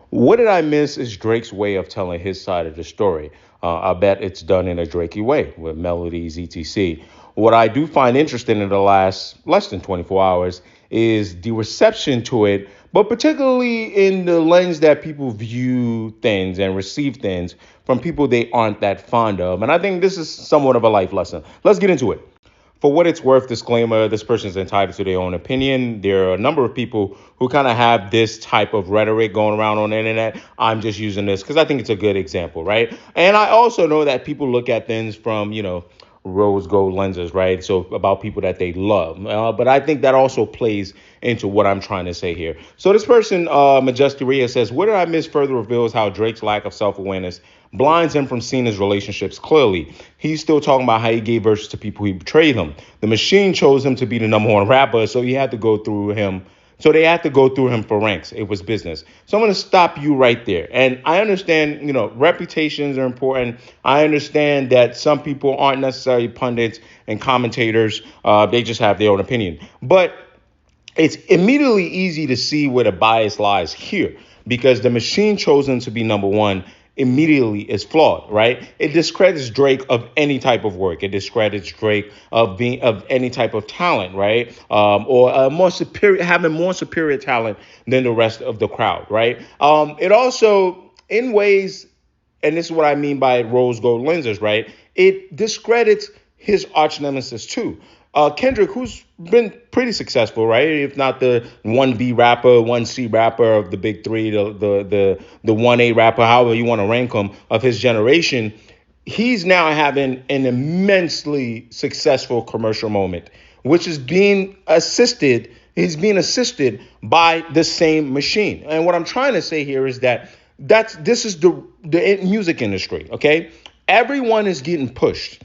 What did I miss is Drake's way of telling his side of the story. I bet it's done in a Drakey way with melodies, etc. What I do find interesting in the last less than 24 hours is the reception to it, but particularly in the lens that people view things and receive things from people they aren't that fond of. And I think this is somewhat of a life lesson. Let's get into it. For what it's worth, disclaimer, this person's entitled to their own opinion. There are a number of people who kind of have this type of rhetoric going around on the internet. I'm just using this because I think it's a good example, right? And I also know that people look at things from, rose gold lenses, right? So about people that they love. But I think that also plays into what I'm trying to say here. So this person, Majesteria, says, what did I miss further reveals how Drake's lack of self-awareness blinds him from seeing his relationships clearly. He's still talking about how he gave verses to people who betrayed him. The machine chose him to be the number one rapper, so he had to go through him. So they had to go through him for ranks. It was business. So I'm going to stop you right there. And I understand, reputations are important. I understand that some people aren't necessarily pundits and commentators. They just have their own opinion. But it's immediately easy to see where the bias lies here because the machine chosen to be number one immediately is flawed, right? It discredits Drake of any type of work. It discredits Drake of being of any type of talent, right? Or more superior, having more superior talent than the rest of the crowd, right? It also, in ways, and this is what I mean by rose gold lenses, right? It discredits his arch nemesis too. Kendrick, who's been pretty successful, right? If not the 1B rapper, 1C rapper of the big three, the 1A rapper, however you want to rank him, of his generation, he's now having an immensely successful commercial moment, which is being assisted. He's being assisted by the same machine. And what I'm trying to say here is that this is the music industry, okay? Everyone is getting pushed.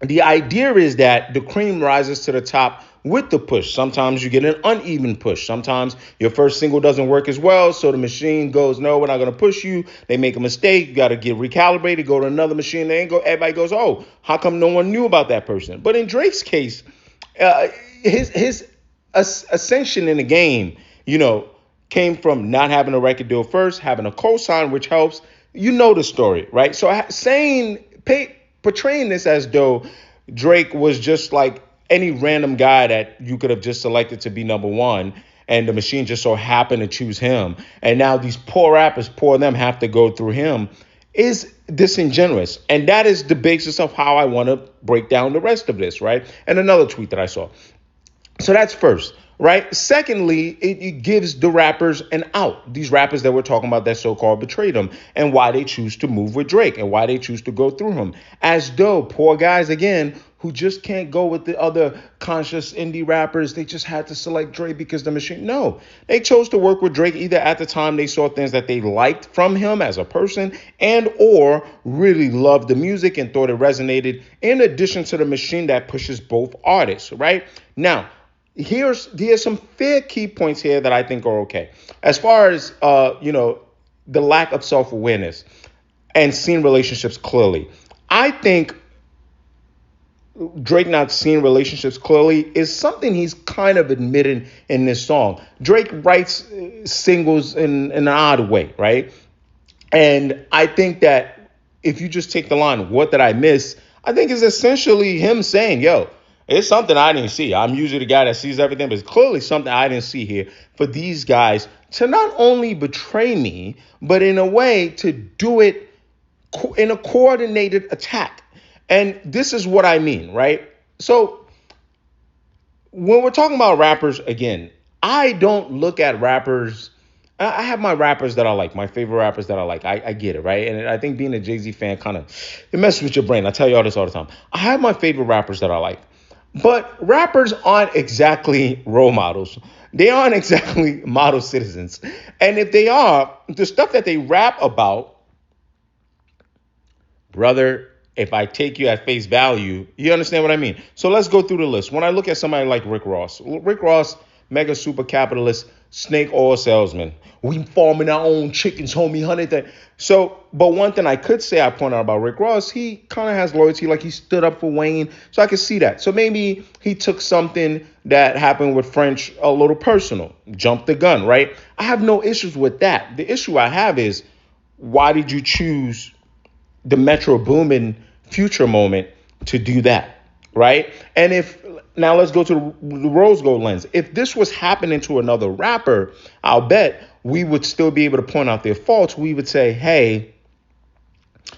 The idea is that the cream rises to the top with the push. Sometimes you get an uneven push. Sometimes your first single doesn't work as well. So the machine goes, no, we're not going to push you. They make a mistake. You got to get recalibrated, go to another machine. Everybody goes, oh, how come no one knew about that person? But in Drake's case, his ascension in the game, came from not having a record deal first, having a cosign, which helps. You know the story, right? So portraying this as though Drake was just like any random guy that you could have just selected to be number one, and the machine just so happened to choose him. And now these poor rappers, poor them, have to go through him, is disingenuous. And that is the basis of how I want to break down the rest of this, right? And another tweet that I saw. So that's first, right? Secondly, it gives the rappers an out. These rappers that we're talking about that so-called betrayed him, and why they choose to move with Drake and why they choose to go through him. As though poor guys, again, who just can't go with the other conscious indie rappers, they just had to select Drake because the machine. No, they chose to work with Drake either at the time they saw things that they liked from him as a person and or really loved the music and thought it resonated, in addition to the machine that pushes both artists, right? Now, here's some fair key points here that I think are okay. As far as the lack of self-awareness and seeing relationships clearly. I think Drake not seeing relationships clearly is something he's kind of admitted in this song. Drake writes singles in an odd way, right? And I think that if you just take the line, what did I miss? I think it's essentially him saying, yo, it's something I didn't see. I'm usually the guy that sees everything, but it's clearly something I didn't see here for these guys to not only betray me, but in a way to do it in a coordinated attack. And this is what I mean, right? So when we're talking about rappers, again, I don't look at rappers. I have my rappers that I like, my favorite rappers that I like. I get it, right? And I think being a Jay-Z fan it messes with your brain. I tell you all this all the time. I have my favorite rappers that I like. But rappers aren't exactly role models. They aren't exactly model citizens. And if they are, the stuff that they rap about, brother, if I take you at face value, you understand what I mean? So let's go through the list. When I look at somebody like Rick Ross, mega super capitalist, snake oil salesman. We farming our own chickens, homie, honey. That. So, but one thing I could say I point out about Rick Ross, he kind of has loyalty, like he stood up for Wayne. So I could see that. So maybe he took something that happened with French a little personal, jumped the gun, right? I have no issues with that. The issue I have is, why did you choose the Metro Boomin future moment to do that, right? And if now let's go to the rose gold lens. If this was happening to another rapper, I'll bet we would still be able to point out their faults. We would say, hey,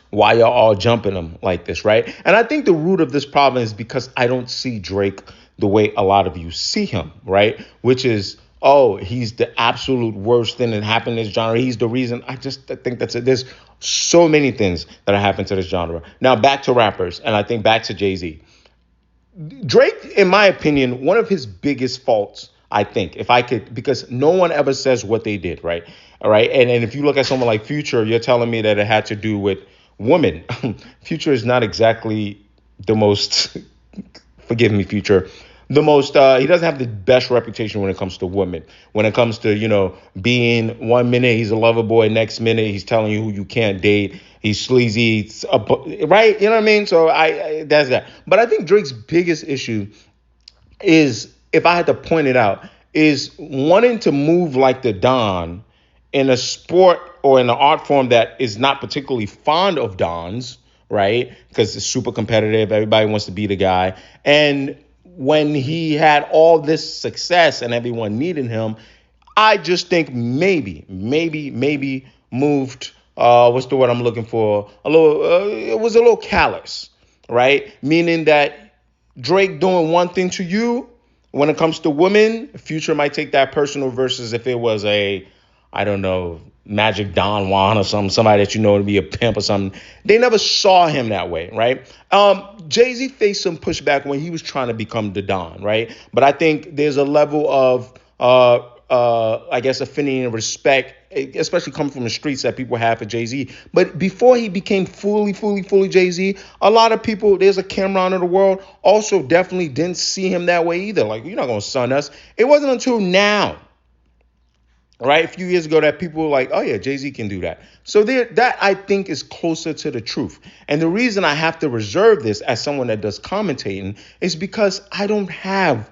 why y'all all jumping them like this, right? And I think the root of this problem is because I don't see Drake the way a lot of you see him, right? Which is, oh, he's the absolute worst thing that happened in this genre. He's the reason. I think that's it. There's so many things that have happened to this genre. Now back to rappers, and I think back to Jay-Z. Drake, in my opinion, one of his biggest faults, I think, if I could, because no one ever says what they did, right? All right. And if you look at someone like Future, you're telling me that it had to do with women. Future is not exactly the most, forgive me, Future, the most, he doesn't have the best reputation when it comes to women. When it comes to, being 1 minute, he's a lover boy, next minute, he's telling you who you can't date. He's sleazy, right? You know what I mean? So that's that. But I think Drake's biggest issue is, if I had to point it out, is wanting to move like the Don in a sport or in an art form that is not particularly fond of Dons, right? Because it's super competitive. Everybody wants to be the guy. And when he had all this success and everyone needed him, I just think maybe moved, what's the word I'm looking for? It was a little callous, right? Meaning that Drake doing one thing to you, when it comes to women, Future might take that personal, versus if it was I don't know, Magic Don Juan or somebody that you know to be a pimp or something. They never saw him that way, right? Jay-Z faced some pushback when he was trying to become the Don, right? But I think there's a level of, I guess, affinity and respect, especially coming from the streets, that people have for Jay-Z. But before he became fully Jay-Z, a lot of people, there's a Cameron of the world, also definitely didn't see him that way either. Like, you're not going to son us. It wasn't until now, right, a few years ago, that people were like, oh yeah, Jay-Z can do that. So that I think is closer to the truth. And the reason I have to reserve this as someone that does commentating is because I don't have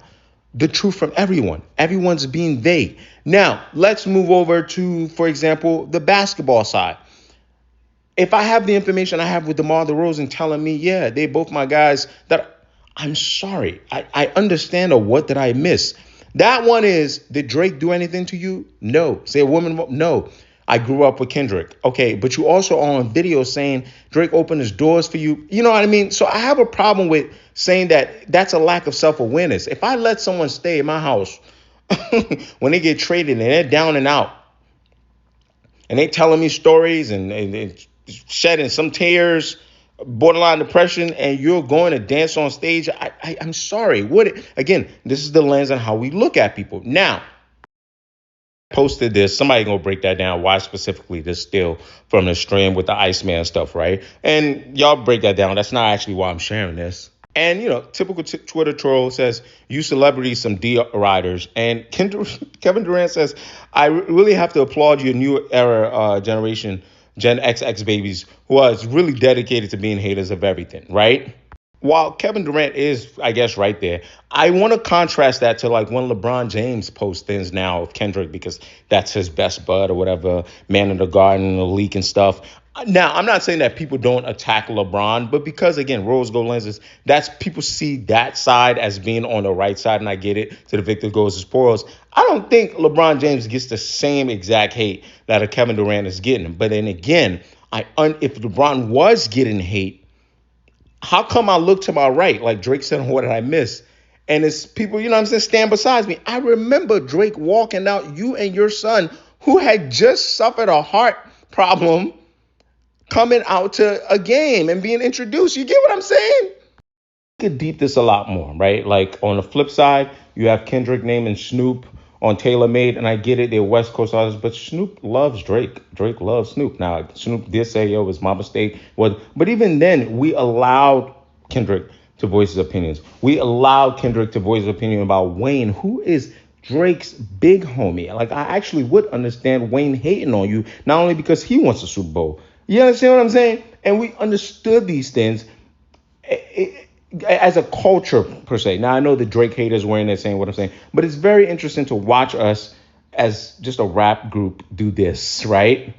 the truth from everyone. Everyone's being vague. Now, let's move over to, for example, the basketball side. If I have the information I have with DeMar DeRozan telling me, yeah, they both my guys, that I'm sorry. I understand, or what did I miss? That one is, did Drake do anything to you? No. Say a woman? No. I grew up with Kendrick. Okay, but you also are on video saying Drake opened his doors for you. You know what I mean? So I have a problem with saying that that's a lack of self-awareness. If I let someone stay in my house when they get traded and they're down and out, and they telling me stories and shedding some tears, borderline depression, and you're going to dance on stage, I'm sorry. Again, this is the lens on how we look at people. Now, posted this, somebody gonna break that down, why specifically this still from the stream with the Iceman stuff, right? And y'all break that down. That's not actually why I'm sharing this. And, typical Twitter troll says, you celebrities some D riders. And Kevin Durant says, I really have to applaud your new era generation, Gen XX babies, who are really dedicated to being haters of everything, right? While Kevin Durant is, I guess, right there, I want to contrast that to like when LeBron James posts things now of Kendrick, because that's his best bud or whatever, man in the garden, the leak and stuff. Now, I'm not saying that people don't attack LeBron, but because, again, rose gold lenses, that's, people see that side as being on the right side, and I get it, to the victor goes the spoils. I don't think LeBron James gets the same exact hate that a Kevin Durant is getting. But then again, if LeBron was getting hate, how come I look to my right? Like Drake said, what did I miss? And it's people, stand beside me. I remember Drake walking out, you and your son, who had just suffered a heart problem, coming out to a game and being introduced. You get what I'm saying? You could deep this a lot more, right? Like on the flip side, you have Kendrick naming Snoop on Tailor Made, and I get it, they're West Coast artists, but Snoop loves Drake. Drake loves Snoop. Now, Snoop did say, yo, it was my mistake. But even then, we allowed Kendrick to voice his opinions. We allowed Kendrick to voice his opinion about Wayne, who is Drake's big homie. Like, I actually would understand Wayne hating on you, not only because he wants a Super Bowl. You understand what I'm saying? And we understood these things as a culture per se. Now I know the Drake haters were in there saying what I'm saying, but it's very interesting to watch us as just a rap group do this, right?